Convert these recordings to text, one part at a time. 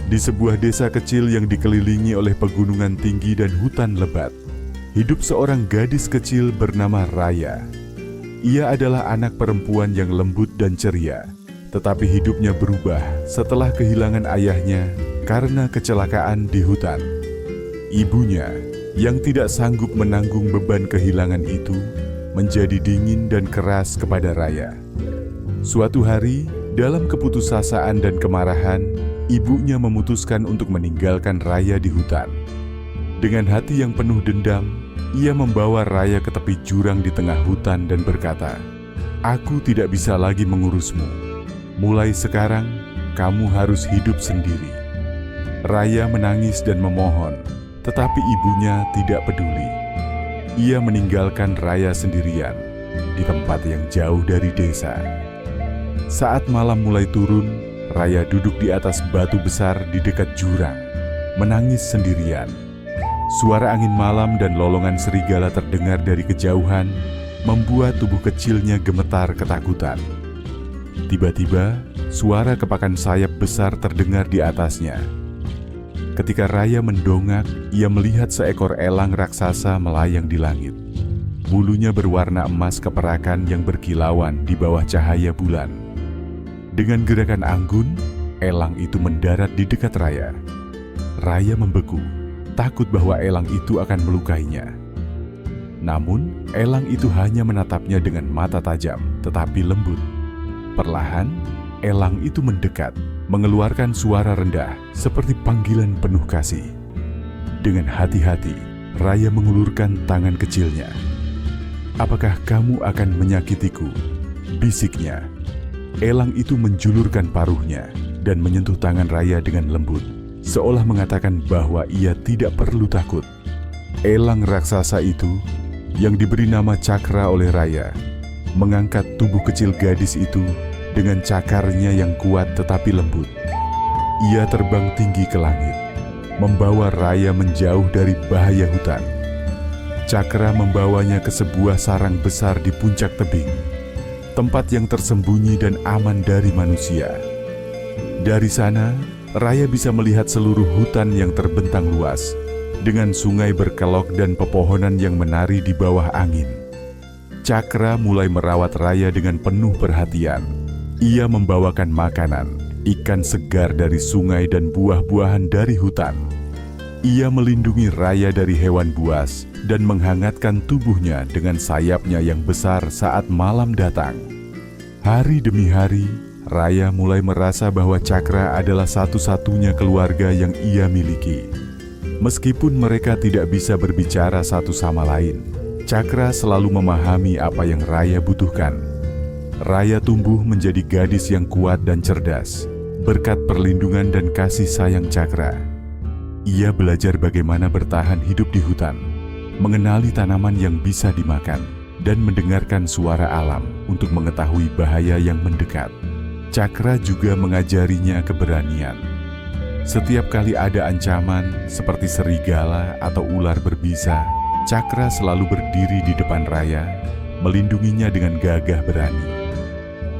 Di sebuah desa kecil yang dikelilingi oleh pegunungan tinggi dan hutan lebat, hidup seorang gadis kecil bernama Raya. Ia adalah anak perempuan yang lembut dan ceria, tetapi hidupnya berubah setelah kehilangan ayahnya karena kecelakaan di hutan. Ibunya, yang tidak sanggup menanggung beban kehilangan itu, menjadi dingin dan keras kepada Raya. Suatu hari, dalam keputusasaan dan kemarahan, ibunya memutuskan untuk meninggalkan Raya di hutan. Dengan hati yang penuh dendam, ia membawa Raya ke tepi jurang di tengah hutan dan berkata, "Aku tidak bisa lagi mengurusmu. Mulai sekarang, kamu harus hidup sendiri." Raya menangis dan memohon, tetapi ibunya tidak peduli. Ia meninggalkan Raya sendirian di tempat yang jauh dari desa. Saat malam mulai turun, Raya duduk di atas batu besar di dekat jurang, menangis sendirian. Suara angin malam dan lolongan serigala terdengar dari kejauhan, membuat tubuh kecilnya gemetar ketakutan. Tiba-tiba, suara kepakan sayap besar terdengar di atasnya. Ketika Raya mendongak, ia melihat seekor elang raksasa melayang di langit. Bulunya berwarna emas keperakan yang berkilauan di bawah cahaya bulan. Dengan gerakan anggun, elang itu mendarat di dekat Raya. Raya membeku, takut bahwa elang itu akan melukainya. Namun, elang itu hanya menatapnya dengan mata tajam, tetapi lembut. Perlahan, elang itu mendekat, mengeluarkan suara rendah seperti panggilan penuh kasih. Dengan hati-hati, Raya mengulurkan tangan kecilnya. "Apakah kamu akan menyakitiku?" bisiknya. Elang itu menjulurkan paruhnya dan menyentuh tangan Raya dengan lembut, seolah mengatakan bahwa ia tidak perlu takut. Elang raksasa itu, yang diberi nama Cakra oleh Raya, mengangkat tubuh kecil gadis itu dengan cakarnya yang kuat tetapi lembut. Ia terbang tinggi ke langit, membawa Raya menjauh dari bahaya hutan. Cakra membawanya ke sebuah sarang besar di puncak tebing, tempat yang tersembunyi dan aman dari manusia. Dari sana, Raya bisa melihat seluruh hutan yang terbentang luas, dengan sungai berkelok dan pepohonan yang menari di bawah angin. Cakra mulai merawat Raya dengan penuh perhatian. Ia membawakan makanan, ikan segar dari sungai dan buah-buahan dari hutan. Ia melindungi Raya dari hewan buas dan menghangatkan tubuhnya dengan sayapnya yang besar saat malam datang. Hari demi hari, Raya mulai merasa bahwa Cakra adalah satu-satunya keluarga yang ia miliki. Meskipun mereka tidak bisa berbicara satu sama lain, Cakra selalu memahami apa yang Raya butuhkan. Raya tumbuh menjadi gadis yang kuat dan cerdas, berkat perlindungan dan kasih sayang Cakra. Ia belajar bagaimana bertahan hidup di hutan, mengenali tanaman yang bisa dimakan, dan mendengarkan suara alam untuk mengetahui bahaya yang mendekat. Cakra juga mengajarinya keberanian. Setiap kali ada ancaman seperti serigala atau ular berbisa, Cakra selalu berdiri di depan Raya, melindunginya dengan gagah berani.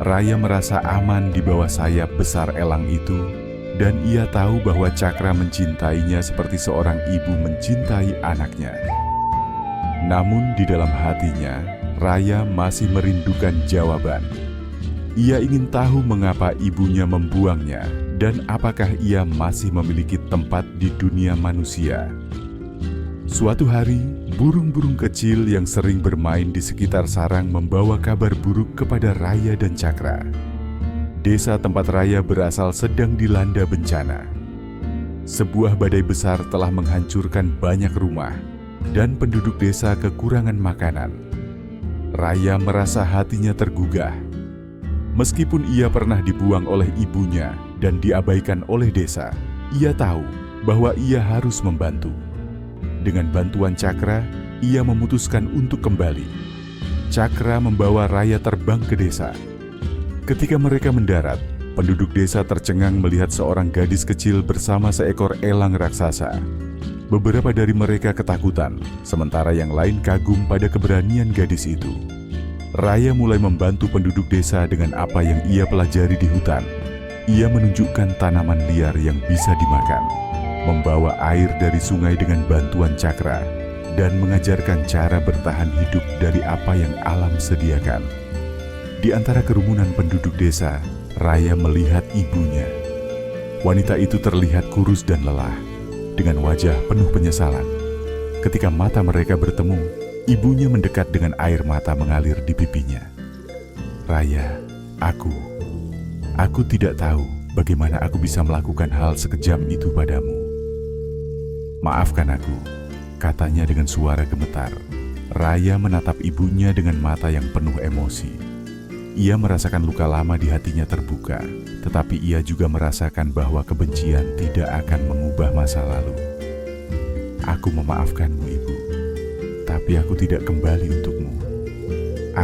Raya merasa aman di bawah sayap besar elang itu, dan ia tahu bahwa Cakra mencintainya seperti seorang ibu mencintai anaknya. Namun di dalam hatinya, Raya masih merindukan jawaban. Ia ingin tahu mengapa ibunya membuangnya dan apakah ia masih memiliki tempat di dunia manusia. Suatu hari, burung-burung kecil yang sering bermain di sekitar sarang membawa kabar buruk kepada Raya dan Cakra. Desa tempat Raya berasal sedang dilanda bencana. Sebuah badai besar telah menghancurkan banyak rumah, dan penduduk desa kekurangan makanan. Raya merasa hatinya tergugah. Meskipun ia pernah dibuang oleh ibunya dan diabaikan oleh desa, ia tahu bahwa ia harus membantu. Dengan bantuan Cakra, ia memutuskan untuk kembali. Cakra membawa Raya terbang ke desa. Ketika mereka mendarat, penduduk desa tercengang melihat seorang gadis kecil bersama seekor elang raksasa. Beberapa dari mereka ketakutan, sementara yang lain kagum pada keberanian gadis itu. Raya mulai membantu penduduk desa dengan apa yang ia pelajari di hutan. Ia menunjukkan tanaman liar yang bisa dimakan, membawa air dari sungai dengan bantuan cakra, dan mengajarkan cara bertahan hidup dari apa yang alam sediakan. Di antara kerumunan penduduk desa, Raya melihat ibunya. Wanita itu terlihat kurus dan lelah, dengan wajah penuh penyesalan. Ketika mata mereka bertemu, ibunya mendekat dengan air mata mengalir di pipinya. Raya, Aku tidak tahu bagaimana aku bisa melakukan hal sekejam itu padamu. Maafkan aku, katanya dengan suara gemetar. Raya menatap ibunya dengan mata yang penuh emosi. Ia merasakan luka lama di hatinya terbuka, tetapi ia juga merasakan bahwa kebencian tidak akan mengubah masa lalu. Aku memaafkanmu, Ibu, tapi aku tidak kembali untukmu.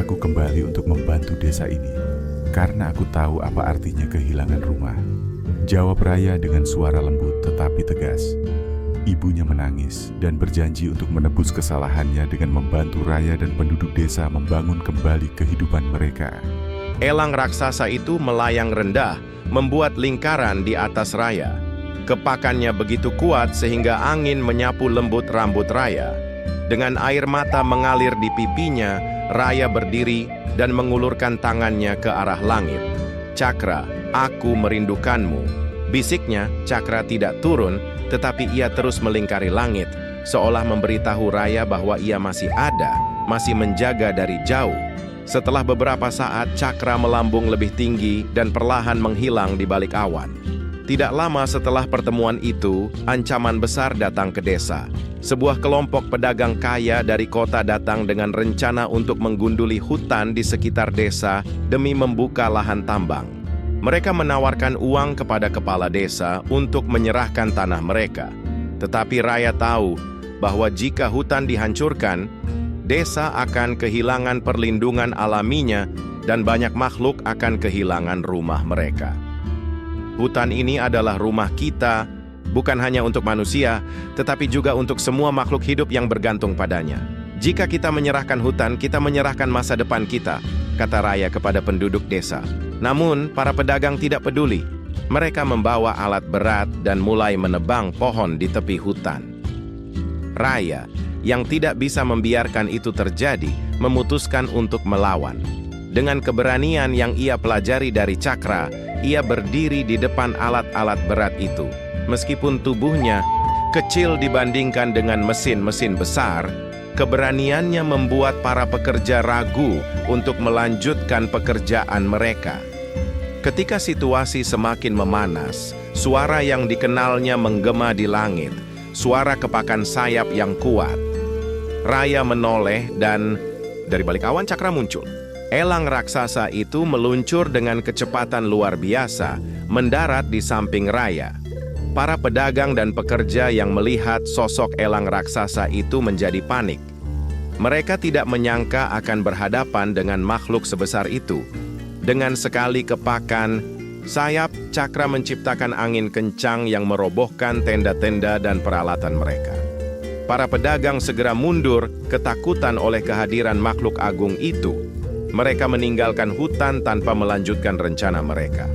Aku kembali untuk membantu desa ini. Karena aku tahu apa artinya kehilangan rumah, jawab Raya dengan suara lembut tetapi tegas. Ibunya menangis dan berjanji untuk menebus kesalahannya dengan membantu Raya dan penduduk desa membangun kembali kehidupan mereka. Elang raksasa itu melayang rendah, membuat lingkaran di atas Raya. Kepakannya begitu kuat sehingga angin menyapu lembut rambut Raya. Dengan air mata mengalir di pipinya, Raya berdiri dan mengulurkan tangannya ke arah langit. Cakra, aku merindukanmu. Bisiknya, Cakra tidak turun, tetapi ia terus melingkari langit, seolah memberitahu Raya bahwa ia masih ada, masih menjaga dari jauh. Setelah beberapa saat, Cakra melambung lebih tinggi dan perlahan menghilang di balik awan. Tidak lama setelah pertemuan itu, ancaman besar datang ke desa. Sebuah kelompok pedagang kaya dari kota datang dengan rencana untuk menggunduli hutan di sekitar desa demi membuka lahan tambang. Mereka menawarkan uang kepada kepala desa untuk menyerahkan tanah mereka. Tetapi Raya tahu bahwa jika hutan dihancurkan, desa akan kehilangan perlindungan alaminya dan banyak makhluk akan kehilangan rumah mereka. Hutan ini adalah rumah kita, bukan hanya untuk manusia, tetapi juga untuk semua makhluk hidup yang bergantung padanya. Jika kita menyerahkan hutan, kita menyerahkan masa depan kita, kata Raya kepada penduduk desa. Namun, para pedagang tidak peduli. Mereka membawa alat berat dan mulai menebang pohon di tepi hutan. Raya, yang tidak bisa membiarkan itu terjadi, memutuskan untuk melawan. Dengan keberanian yang ia pelajari dari Cakra, ia berdiri di depan alat-alat berat itu. Meskipun tubuhnya kecil dibandingkan dengan mesin-mesin besar, keberaniannya membuat para pekerja ragu untuk melanjutkan pekerjaan mereka. Ketika situasi semakin memanas, suara yang dikenalnya menggema di langit, suara kepakan sayap yang kuat. Raya menoleh dan dari balik awan Cakra muncul. Elang raksasa itu meluncur dengan kecepatan luar biasa, mendarat di samping Raya. Para pedagang dan pekerja yang melihat sosok elang raksasa itu menjadi panik. Mereka tidak menyangka akan berhadapan dengan makhluk sebesar itu. Dengan sekali kepakan sayap, Cakra menciptakan angin kencang yang merobohkan tenda-tenda dan peralatan mereka. Para pedagang segera mundur, ketakutan oleh kehadiran makhluk agung itu. Mereka meninggalkan hutan tanpa melanjutkan rencana mereka.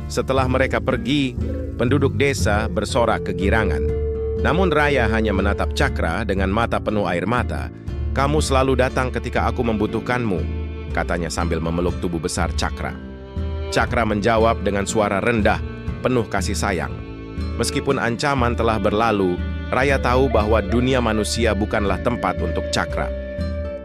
Setelah mereka pergi, penduduk desa bersorak kegirangan. Namun Raya hanya menatap Cakra dengan mata penuh air mata. "Kamu selalu datang ketika aku membutuhkanmu," katanya sambil memeluk tubuh besar Cakra. Cakra menjawab dengan suara rendah, penuh kasih sayang. Meskipun ancaman telah berlalu, Raya tahu bahwa dunia manusia bukanlah tempat untuk Cakra.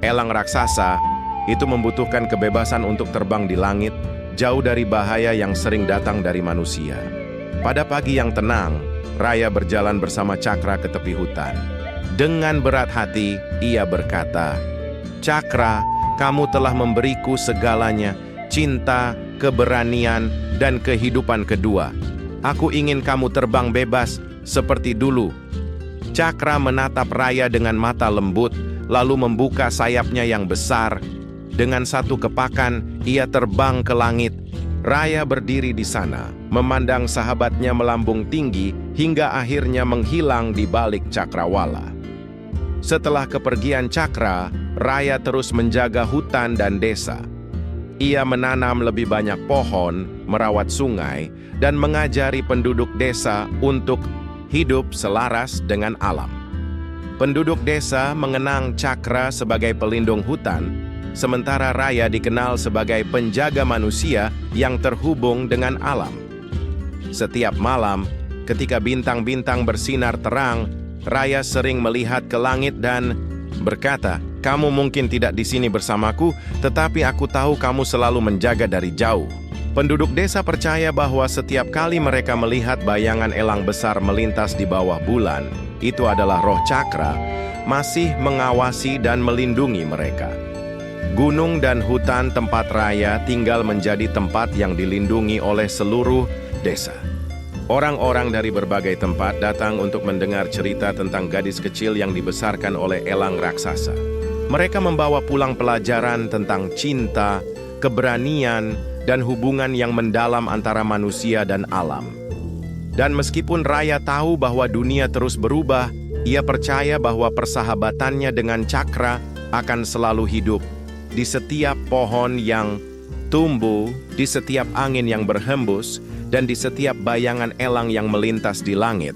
Elang raksasa itu membutuhkan kebebasan untuk terbang di langit, jauh dari bahaya yang sering datang dari manusia. Pada pagi yang tenang, Raya berjalan bersama Cakra ke tepi hutan. Dengan berat hati, ia berkata, "Cakra, kamu telah memberiku segalanya, cinta, keberanian, dan kehidupan kedua. Aku ingin kamu terbang bebas seperti dulu." Cakra menatap Raya dengan mata lembut, lalu membuka sayapnya yang besar. Dengan satu kepakan, ia terbang ke langit. Raya berdiri di sana, memandang sahabatnya melambung tinggi hingga akhirnya menghilang di balik cakrawala. Setelah kepergian Cakra, Raya terus menjaga hutan dan desa. Ia menanam lebih banyak pohon, merawat sungai, dan mengajari penduduk desa untuk hidup selaras dengan alam. Penduduk desa mengenang Cakra sebagai pelindung hutan, sementara Raya dikenal sebagai penjaga manusia yang terhubung dengan alam. Setiap malam, ketika bintang-bintang bersinar terang, Raya sering melihat ke langit dan berkata, "Kamu mungkin tidak di sini bersamaku, tetapi aku tahu kamu selalu menjaga dari jauh." Penduduk desa percaya bahwa setiap kali mereka melihat bayangan elang besar melintas di bawah bulan, itu adalah roh Cakra masih mengawasi dan melindungi mereka. Gunung dan hutan tempat Raya tinggal menjadi tempat yang dilindungi oleh seluruh desa. Orang-orang dari berbagai tempat datang untuk mendengar cerita tentang gadis kecil yang dibesarkan oleh elang raksasa. Mereka membawa pulang pelajaran tentang cinta, keberanian, dan hubungan yang mendalam antara manusia dan alam. Dan meskipun Raya tahu bahwa dunia terus berubah, ia percaya bahwa persahabatannya dengan Cakra akan selalu hidup di setiap pohon yang tumbuh, di setiap angin yang berhembus, dan di setiap bayangan elang yang melintas di langit.